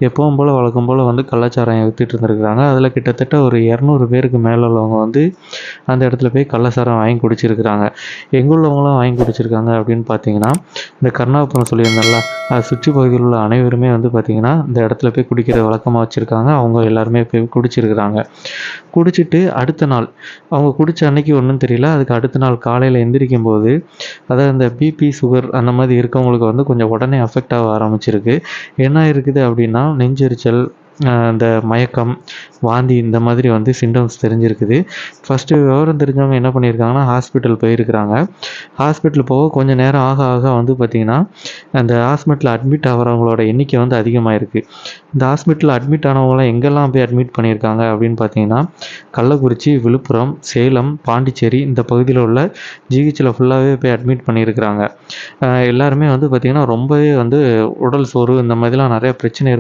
எப்பவும் போல் வழக்கம் போல் வந்து கள்ளச்சாராயம் வித்துட்டு இருந்திருக்கிறாங்க. அதில் கிட்டத்தட்ட ஒரு 200 பேருக்கு மேலே உள்ளவங்க வந்து அந்த இடத்துல போய் கள்ளச்சாராயம் வாங்கி குடிச்சிருக்கிறாங்க. எங்கே உள்ளவங்களாம் வாங்கி குடிச்சிருக்காங்க அப்படின்னு பார்த்தீங்கன்னா, இந்த கருணாகரபுரம் சொல்லியிருந்தேன்ல, அதை சுற்றி பகுதியில் உள்ள அனைவருமே வந்து பார்த்திங்கன்னா இந்த இடத்துல போய் குடிக்கிற வழக்கமாக வச்சுருக்காங்க. அவங்க எல்லாருமே போய் குடிச்சிருக்கிறாங்க. குடிச்சிட்டு அடுத்த நாள் அவங்க குடித்த அன்னைக்கு ஒன்றும் தெரியல. அதுக்கு அடுத்த நாள் காலையில் எந்திரிக்கும்போது, அதாவது இந்த பிபி, சுகர் அந்த மாதிரி இருக்கவங்களுக்கு வந்து கொஞ்சம் உடனே அஃபெக்ட் ஆக ஆரம்பிச்சிருக்கு. என்ன இருக்குது அப்படின்னா, நெஞ்செரிச்சல், இந்த மயக்கம், வாந்தி இந்த மாதிரி வந்து சிம்டம்ஸ் தெரிஞ்சிருக்குது. ஃபஸ்ட்டு விவரம் தெரிஞ்சவங்க என்ன பண்ணியிருக்காங்கன்னா, ஹாஸ்பிட்டல் போயிருக்கிறாங்க. ஹாஸ்பிட்டல் போக கொஞ்சம் நேரம் ஆக ஆக வந்து பார்த்திங்கன்னா, அந்த ஹாஸ்பிட்டலில் அட்மிட் ஆகிறவங்களோட எண்ணிக்கை வந்து அதிகமாயிருக்கு. இந்த ஹாஸ்பிட்டலில் அட்மிட் ஆனவங்களாம் எங்கெல்லாம் போய் அட்மிட் பண்ணியிருக்காங்க அப்படின்னு பார்த்தீங்கன்னா, கள்ளக்குறிச்சி, விழுப்புரம், சேலம், பாண்டிச்சேரி இந்த பகுதியில் உள்ள ஜிஹெச்சில் ஃபுல்லாகவே போய் அட்மிட் பண்ணியிருக்கிறாங்க. எல்லாருமே வந்து பார்த்திங்கன்னா ரொம்பவே வந்து உடல் சோர்வு இந்த மாதிரிலாம் நிறையா பிரச்சனை